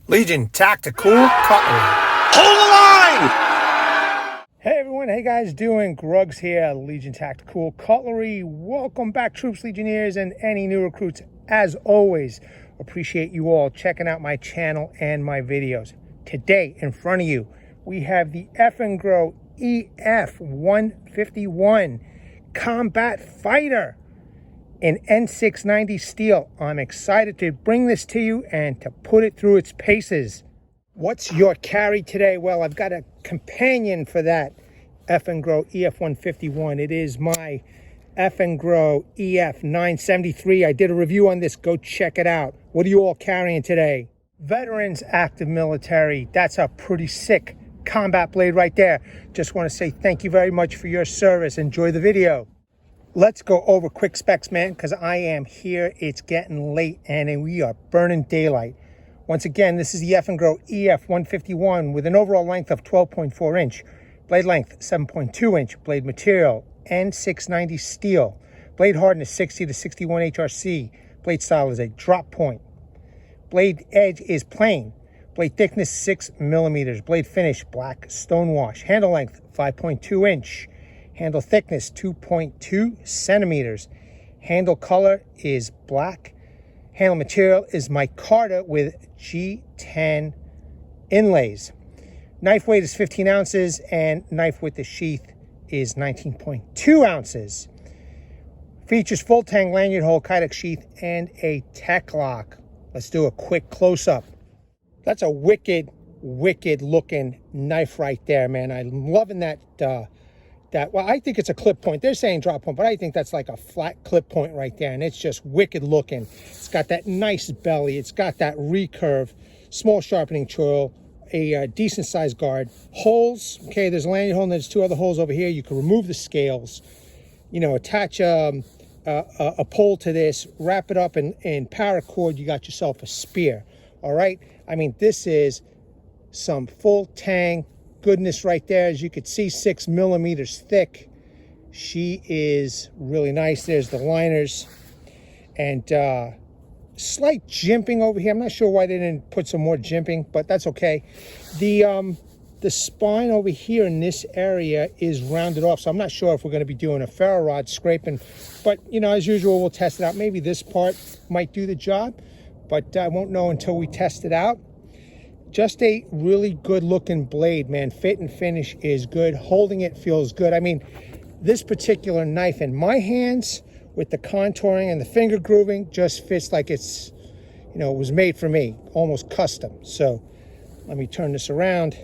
Legion Tactical Cutlery. Hold the line! Hey everyone, hey guys, doing? Grugs here, Legion Tactical Cutlery. Welcome back, troops, legionnaires, and any new recruits. As always, appreciate you all checking out my channel and my videos. Today, in front of you, we have the Eafengrow EF151 Combat Fighter in N690 Steel. I'm excited to bring this to you and to put it through its paces. What's your carry today? Well, I've got a companion for that Eafengrow EF151. It is my Eafengrow EF973. I did a review on this. Go check it out. What are you all carrying today? Veterans, active military. That's a pretty sick combat blade right there. Just want to say thank you very much for your service. Enjoy the video. Let's go over quick specs, man, because I am here. It's getting late and we are burning daylight. Once again, this is the Eafengrow EF151 with an overall length of 12.4 inch, blade length 7.2 inch, blade material N690 Steel, blade hardness 60 to 61 HRC, blade style is a drop point, blade edge is plain, blade thickness 6 millimeters, blade finish black stonewash, handle length 5.2 inch, handle thickness 2.2 centimeters. Handle color is black. Handle material is micarta with G10 inlays. Knife weight is 15 ounces and knife width of sheath is 19.2 ounces. Features full Tang lanyard hole, Kydex sheath, and a tech lock. Let's do a quick close-up. That's a wicked looking knife right there, man. I'm loving that. Well, I think it's a clip point. They're saying drop point, but I think that's like a flat clip point right there, and it's just wicked looking. It's got that nice belly. It's got that recurve, small sharpening choil, a decent sized guard. Holes, okay, there's a lanyard hole and there's two other holes over here. You can remove the scales, you know, attach a pole to this, wrap it up in paracord. You got yourself a spear, all right? I mean, this is some full Tang goodness right there. As you could see, 6 millimeters thick. She is really nice. There's the liners and slight jimping over here. I'm not sure why they didn't put some more jimping, but that's okay. The spine over here in this area is rounded off, so I'm not sure if we're going to be doing a ferro rod scraping, but you know, as usual, we'll test it out. Maybe this part might do the job, but I won't know until we test it out. Just a really good looking blade, man. Fit and finish is good. Holding it feels good. I mean, this particular knife in my hands with the contouring and the finger grooving just fits like it's, you know, it was made for me, almost custom. So let me turn this around.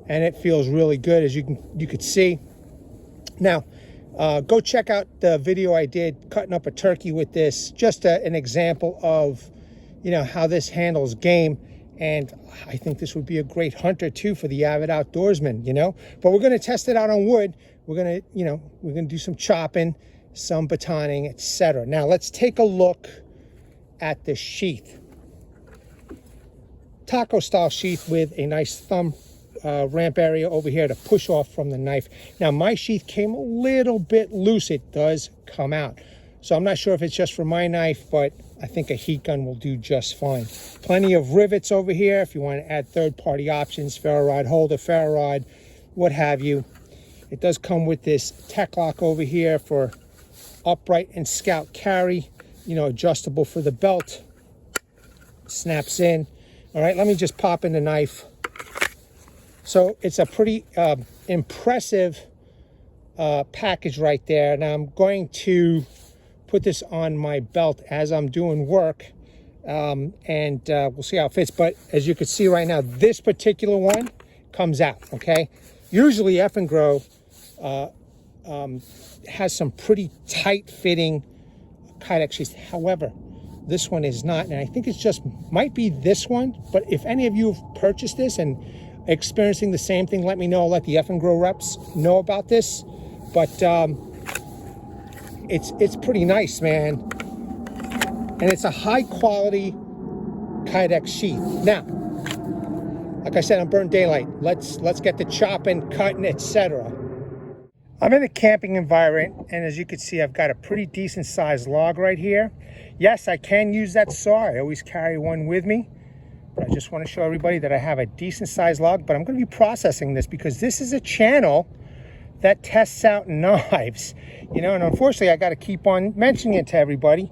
And it feels really good, as you could see. Now, go check out the video I did cutting up a turkey with this. Just an example of, you know, how this handles game. And I think this would be a great hunter too for the avid outdoorsman, you know. But we're going to test it out on wood. We're going to, you know, we're going to do some chopping, some batoning, etc. Now let's take a look at the sheath. Taco style sheath with a nice thumb ramp area over here to push off from the knife. Now my sheath came a little bit loose. It does come out. So I'm not sure if it's just for my knife, but I think a heat gun will do just fine. Plenty of rivets over here if you want to add third-party options, ferro rod holder, ferro rod, what have you. It does come with this tech lock over here for upright and scout carry, you know, adjustable for the belt. Snaps in. All right, let me just pop in the knife. So it's a pretty impressive package right there. Now I'm going to put this on my belt as I'm doing work, and we'll see how it fits. But as you can see right now, this particular one comes out, okay? Usually Eafengrow has some pretty tight fitting Kydex sheaths. However, this one is not, and I think it's just might be this one. But if any of you have purchased this and experiencing the same thing, let me know. I'll let the Eafengrow reps know about this. But it's pretty nice, man, and it's a high quality Kydex sheath. Now, like I said, I'm burnt daylight. Let's get the chopping, cutting, etc. I'm in a camping environment, and as you can see, I've got a pretty decent sized log right here. Yes, I can use that saw. I always carry one with me. But I just want to show everybody that I have a decent sized log, but I'm going to be processing this because this is a channel that tests out knives. You know, and unfortunately, I got to keep on mentioning it to everybody,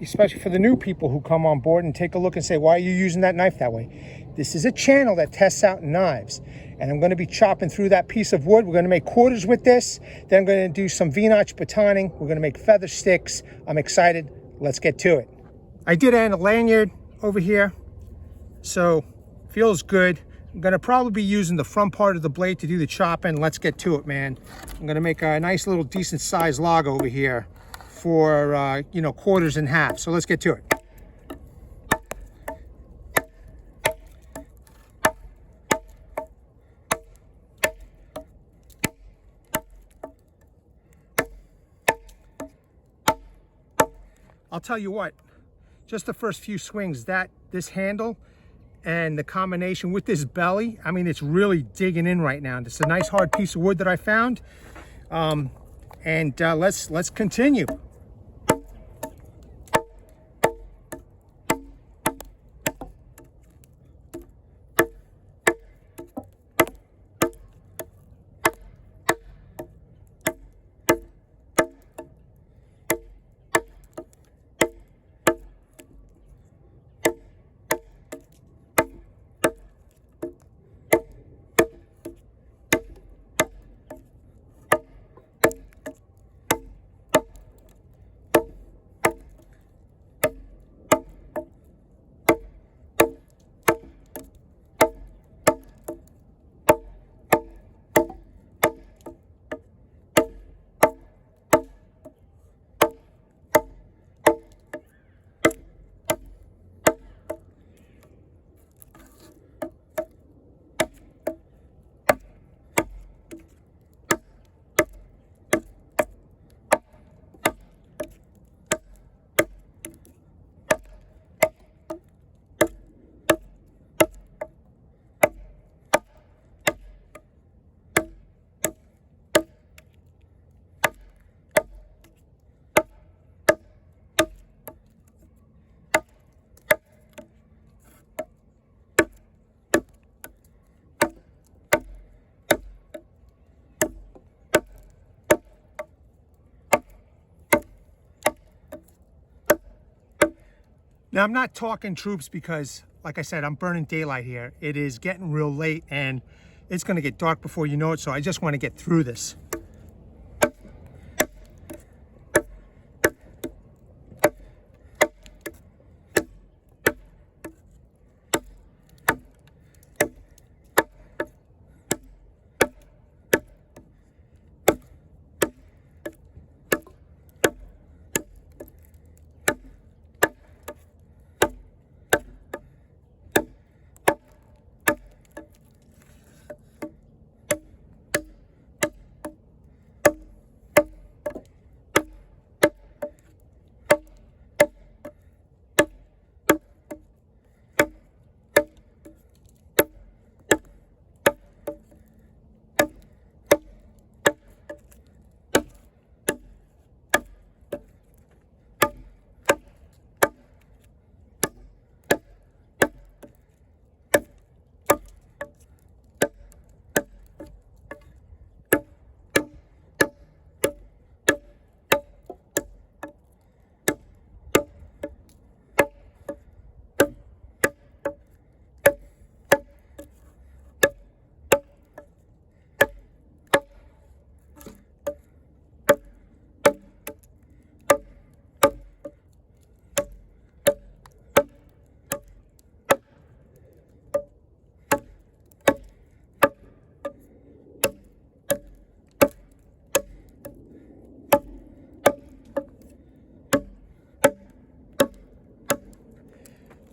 especially for the new people who come on board and take a look and say, why are you using that knife that way? This is a channel that tests out knives. And I'm going to be chopping through that piece of wood. We're going to make quarters with this. Then I'm going to do some V-notch batoning. We're going to make feather sticks. I'm excited. Let's get to it. I did add a lanyard over here, so feels good. I'm going to probably be using the front part of the blade to do the chopping. Let's get to it, man. I'm going to make a nice little decent sized log over here for, you know, quarters and half. So let's get to it. I'll tell you what, just the first few swings, this handle and the combination with this belly, I mean, it's really digging in right now. It's a nice hard piece of wood that I found. Let's continue. Now, I'm not talking troops because, like I said, I'm burning daylight here. It is getting real late and it's going to get dark before you know it, so I just want to get through this.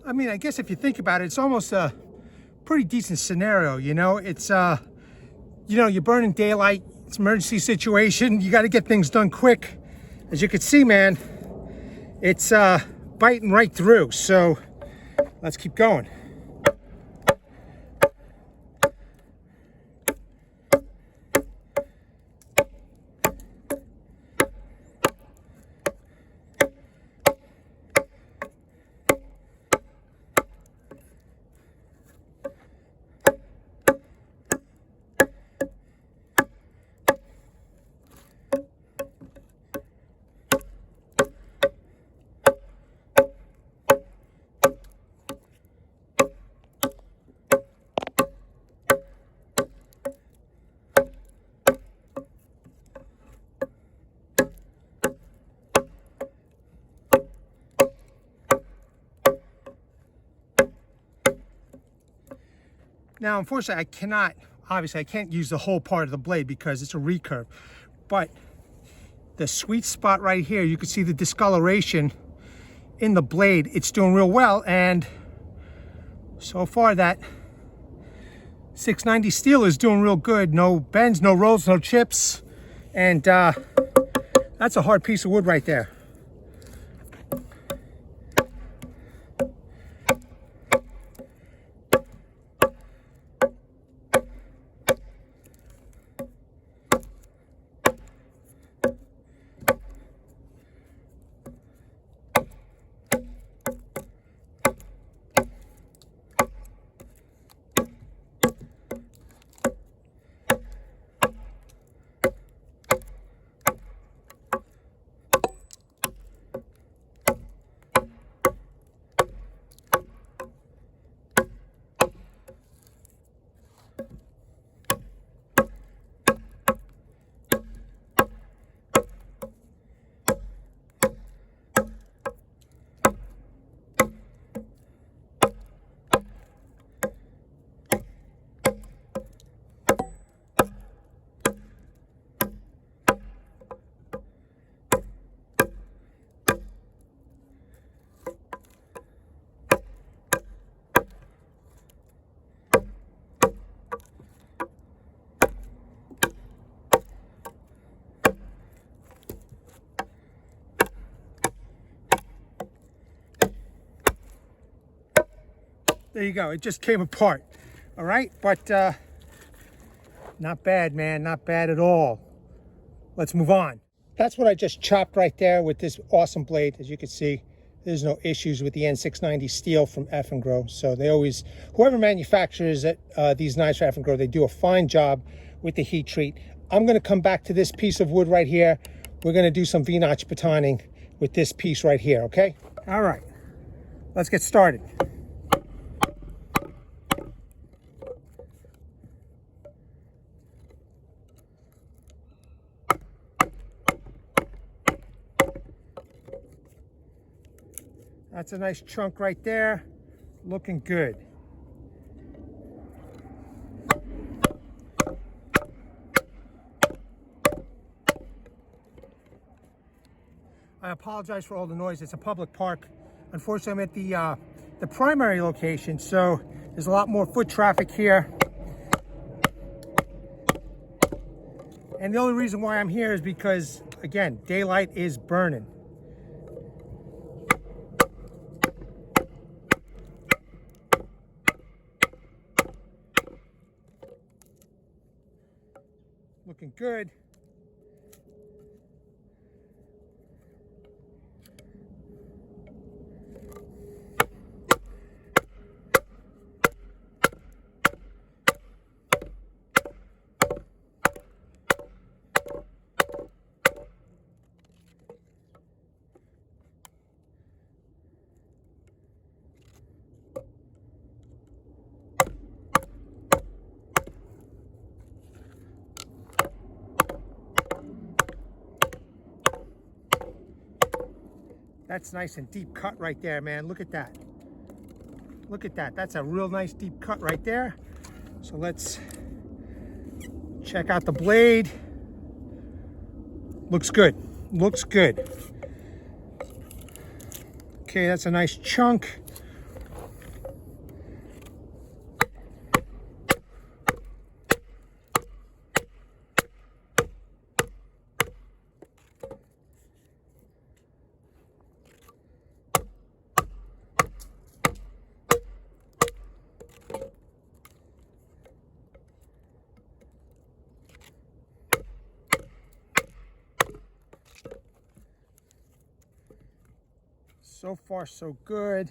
I mean, I guess if you think about it, it's almost a pretty decent scenario, you know? It's, you know, you're burning daylight, it's an emergency situation, you got to get things done quick. As you can see, man, it's biting right through, so let's keep going. Now, unfortunately, obviously I can't use the whole part of the blade because it's a recurve, but the sweet spot right here, you can see the discoloration in the blade. It's doing real well, and so far that 690 steel is doing real good. No bends, no rolls, no chips, and that's a hard piece of wood right there. There you go, it just came apart. All right, but not bad, man, not bad at all. Let's move on. That's what I just chopped right there with this awesome blade. As you can see, there's no issues with the N690 Steel from Eafengrow. So they always, whoever manufactures it, these knives for Eafengrow, they do a fine job with the heat treat. I'm gonna come back to this piece of wood right here. We're gonna do some V-notch batoning with this piece right here, okay? All right, let's get started. That's a nice chunk right there, looking good. I apologize for all the noise. It's a public park. Unfortunately, I'm at the primary location, so there's a lot more foot traffic here. And the only reason why I'm here is because, again, daylight is burning. Looking good. That's nice and deep cut right there, man. Look at that. Look at that. That's a real nice deep cut right there. So let's check out the blade. Looks good. Looks good. Okay, that's a nice chunk. So far, so good.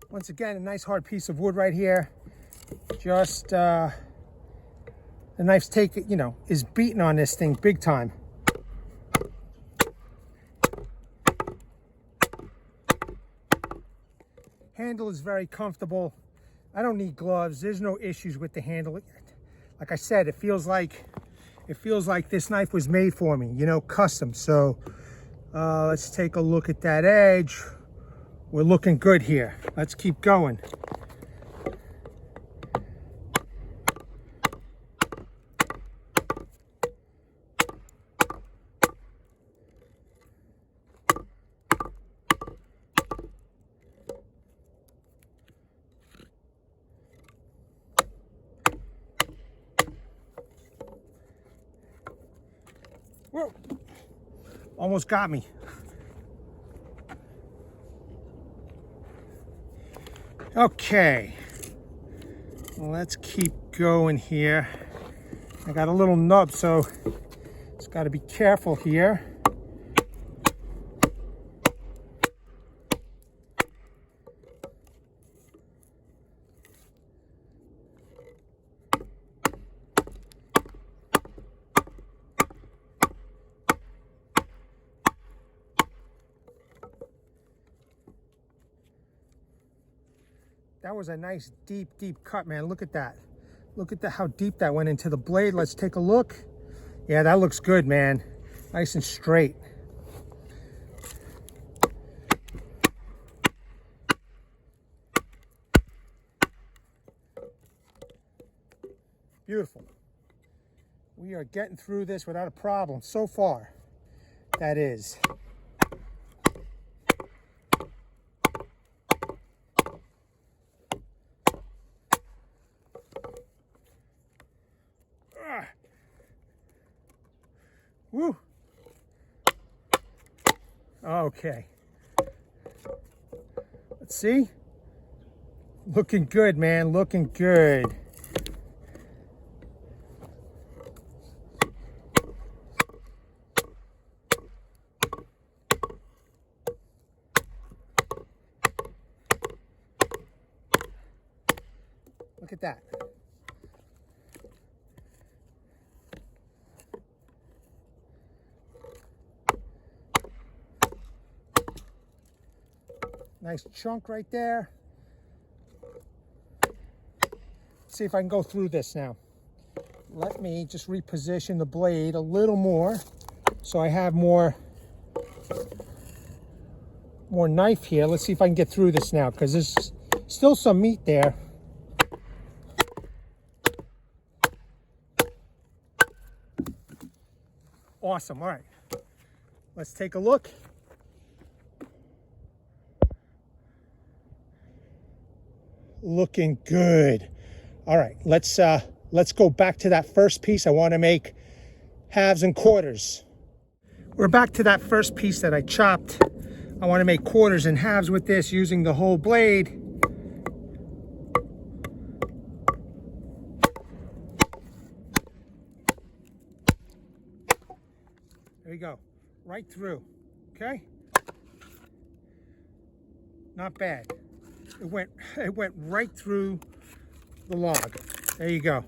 Once again, a nice hard piece of wood right here. Just The knife's taking, you know, is beating on this thing big time. Handle is very comfortable. I don't need gloves. There's no issues with the handle. Like I said, it feels like this knife was made for me, you know, custom. So let's take a look at that edge. We're looking good here. Let's keep going. Whoa. Almost got me. Okay, let's keep going here. I got a little nub, so just got to be careful here. That was a nice deep cut, man. Look at that. Look at how deep that went into the blade. Let's take a look. Yeah, that looks good, man. Nice and straight. Beautiful. We are getting through this without a problem so far. That is. Woo. Okay. Let's see. Looking good, man. Looking good. Look at that. Nice chunk right there. Let's see if I can go through this now. Let me just reposition the blade a little more so I have more knife here. Let's see if I can get through this now, because there's still some meat there. Awesome. All right. Let's take a look. Looking good. All right, let's go back to that first piece. I want to make halves and quarters. We're back to that first piece that I chopped. I want to make quarters and halves with this using the whole blade. There you go, right through. Okay, not bad. It went right through the log. There you go.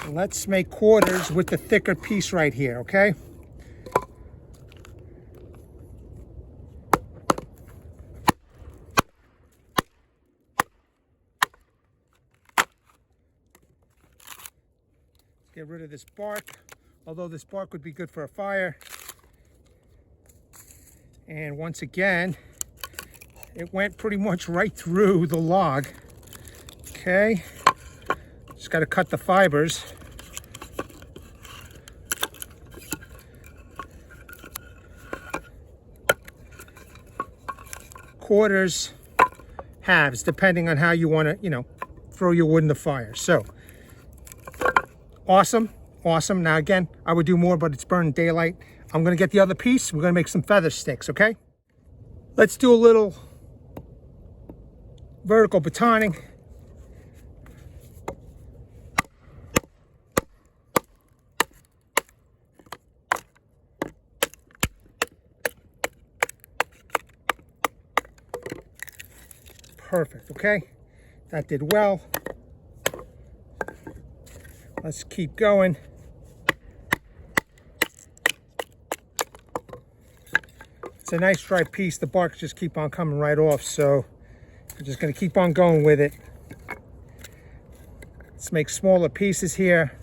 Let's make quarters with the thicker piece right here, okay? Get rid of this bark, although this bark would be good for a fire. And once again, it went pretty much right through the log. Okay, just got to cut the fibers. Quarters, halves, depending on how you want to, you know, throw your wood in the fire. So, awesome, awesome. Now again, I would do more, but it's burning daylight. I'm gonna get the other piece. We're gonna make some feather sticks, okay? Let's do a little vertical batoning. Perfect, okay? That did well. Let's keep going. It's a nice dry piece. The barks just keep on coming right off, so I'm just going to keep on going with it. Let's make smaller pieces here.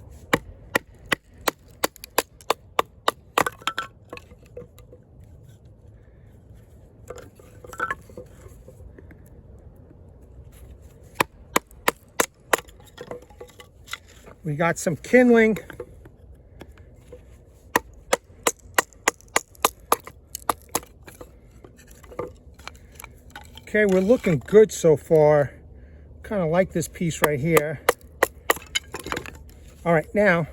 We got some kindling. Okay, we're looking good so far. Kind of like this piece right here. All right, now,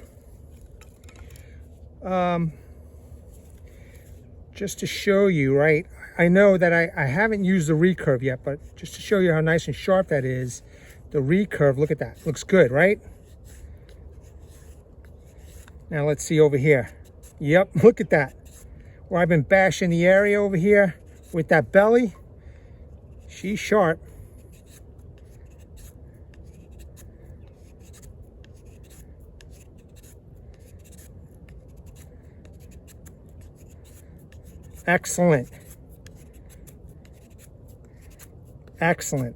just to show you, right? I know that I haven't used the recurve yet, but just to show you how nice and sharp that is, the recurve, look at that. Looks good, right? Now let's see over here. Yep, look at that. Where I've been bashing the area over here with that belly. She's sharp. Excellent. Excellent.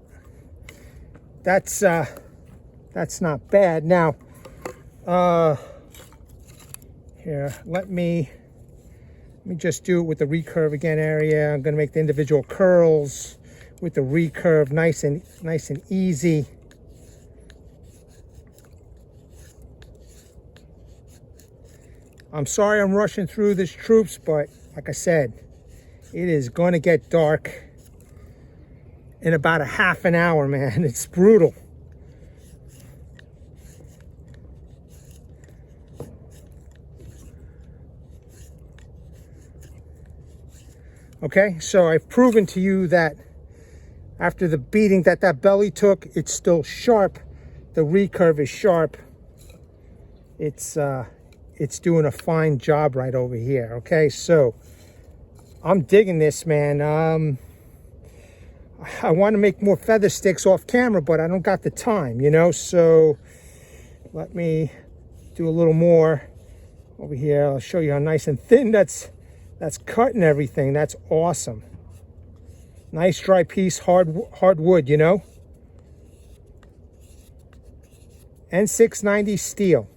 That's not bad. Now, here, let me just do it with the recurve again area. I'm going to make the individual curls with the recurve nice and easy. I'm sorry I'm rushing through this, troops, but like I said, it is going to get dark in about a half an hour, man. It's brutal. Okay, so I've proven to you that after the beating that belly took, it's still sharp. The recurve is sharp. It's doing a fine job right over here. Okay, so I'm digging this, man. I want to make more feather sticks off camera, but I don't got the time, you know. So let me do a little more over here. I'll show you how nice and thin that's cutting everything. That's awesome. Nice dry piece, hard wood, you know. N690 Steel.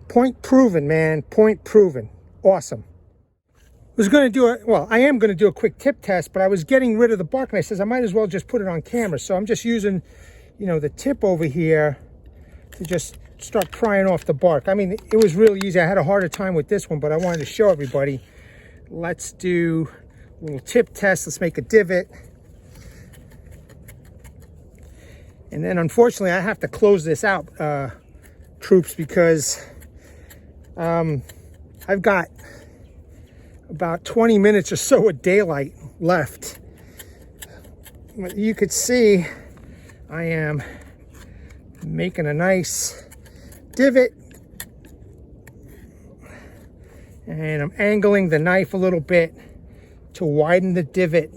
Point proven, man. Point proven. Awesome. I am going to do a quick tip test, but I was getting rid of the bark and I says I might as well just put it on camera. So I'm just using, you know, the tip over here to just start prying off the bark. I mean, it was really easy. I had a harder time with this one, but I wanted to show everybody. Let's do a little tip test. Let's make a divot. And then unfortunately I have to close this out, troops, because I've got about 20 minutes or so of daylight left. You could see I am making a nice divot, and I'm angling the knife a little bit to widen the divot.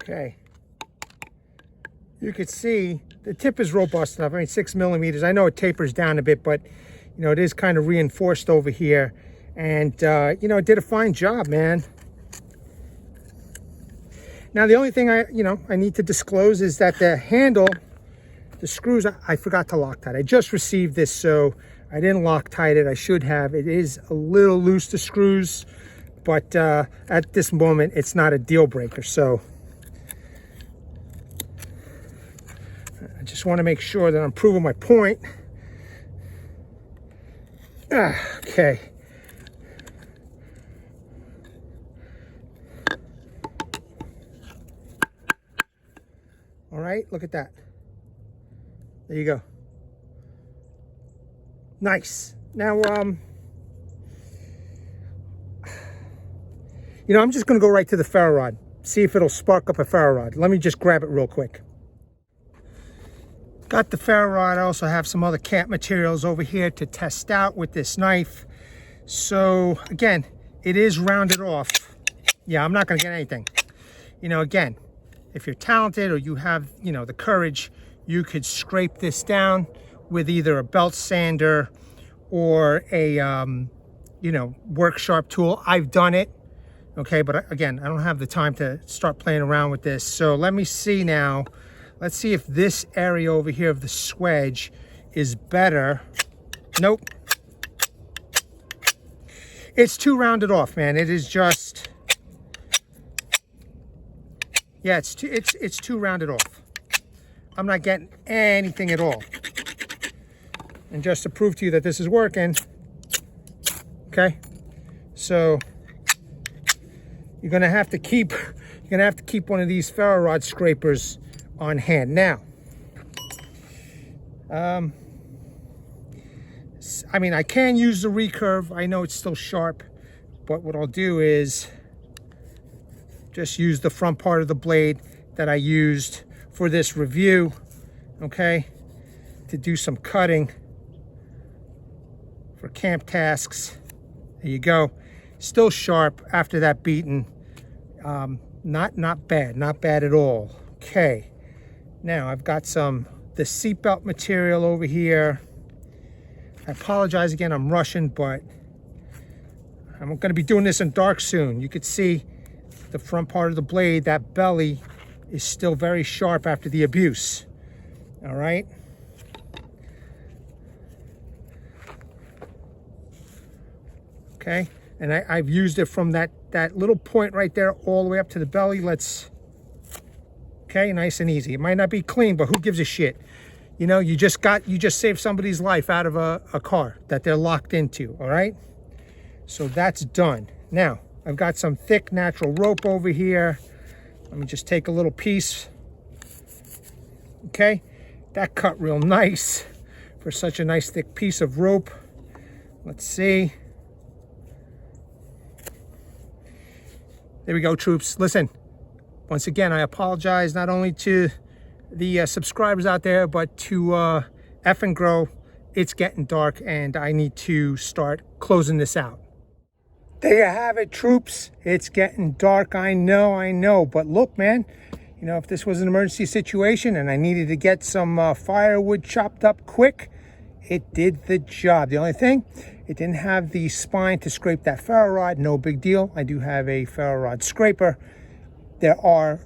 Okay, you could see the tip is robust enough. I mean, 6 millimeters. I know it tapers down a bit, but you know, it is kind of reinforced over here, and you know, it did a fine job, man. Now, the only thing I need to disclose is that the handle, the screws, I forgot to Loctite. I just received this, so I didn't Loctite it. I should have. It is a little loose, the screws, but at this moment, it's not a deal breaker. So I just want to make sure that I'm proving my point. Okay. All right, look at that. There you go. Nice. Now, I'm just going to go right to the ferro rod. See if it'll spark up a ferro rod. Let me just grab it real quick. Got the ferro rod. I also have some other camp materials over here to test out with this knife. So, again, it is rounded off. Yeah, I'm not going to get anything. Again, if you're talented or you have, the courage, you could scrape this down with either a belt sander or a, work sharp tool. I've done it, okay? But again, I don't have the time to start playing around with this. So let me see now. Let's see if this area over here of the swedge is better. Nope. It's too rounded off, man. It is just... Yeah, it's too rounded off. I'm not getting anything at all. And just to prove to you that this is working, okay? So you're gonna have to keep one of these ferro rod scrapers on hand. Now, I can use the recurve. I know it's still sharp, but what I'll do is just use the front part of the blade that I used for this review, okay, to do some cutting for camp tasks. There you go. Still sharp after that beating. Not bad at all. Okay, now I've got the seatbelt material over here. I apologize again, I'm rushing, but I'm going to be doing this in dark soon. You could see the front part of the blade, that belly is still very sharp after the abuse. All right. Okay, and I've used it from that little point right there all the way up to the belly. Okay, nice and easy. It might not be clean, but who gives a shit? You just saved somebody's life out of a car that they're locked into. All right, so that's done. Now, I've got some thick natural rope over here. Let me just take a little piece. Okay, that cut real nice for such a nice thick piece of rope. Let's see. There we go, troops. Listen, once again, I apologize not only to the subscribers out there, but to Eafengrow. It's getting dark and I need to start closing this out. There you have it, troops. It's getting dark, I know. But look, man, if this was an emergency situation and I needed to get some firewood chopped up quick, it did the job. The only thing, it didn't have the spine to scrape that ferro rod. No big deal. I do have a ferro rod scraper. There are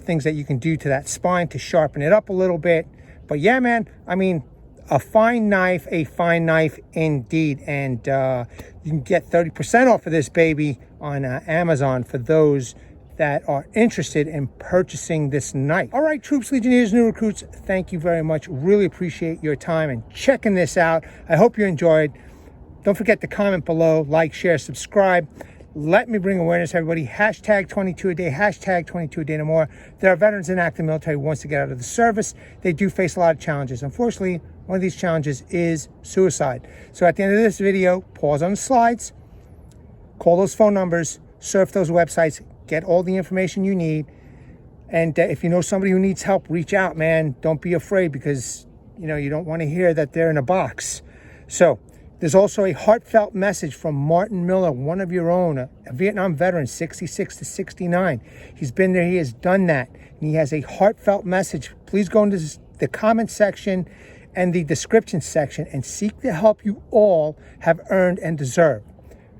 things that you can do to that spine to sharpen it up a little bit. But yeah, man, a fine knife indeed. And you can get 30% off of this baby on Amazon for those that are interested in purchasing this knife. All right, troops, legionnaires, new recruits, thank you very much. Really appreciate your time and checking this out. I hope you enjoyed. Don't forget to comment below, like, share, subscribe. Let me bring awareness to everybody. Hashtag 22 a day, hashtag 22 a day no more. There are veterans in active military who wants to get out of the service. They do face a lot of challenges. Unfortunately, one of these challenges is suicide. So at the end of this video, pause on the slides, call those phone numbers, surf those websites, get all the information you need. And if you know somebody who needs help, reach out, man. Don't be afraid, because you don't want to hear that they're in a box. So there's also a heartfelt message from Martin Miller, one of your own, a Vietnam veteran, 66 to 69. He's been there, he has done that, and he has a heartfelt message. Please go into the comment section and the description section and seek the help you all have earned and deserve.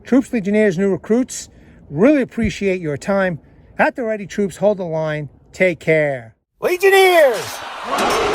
Troops, legionnaires, new recruits, really appreciate your time. At the ready, troops, hold the line. Take care. Legionnaires!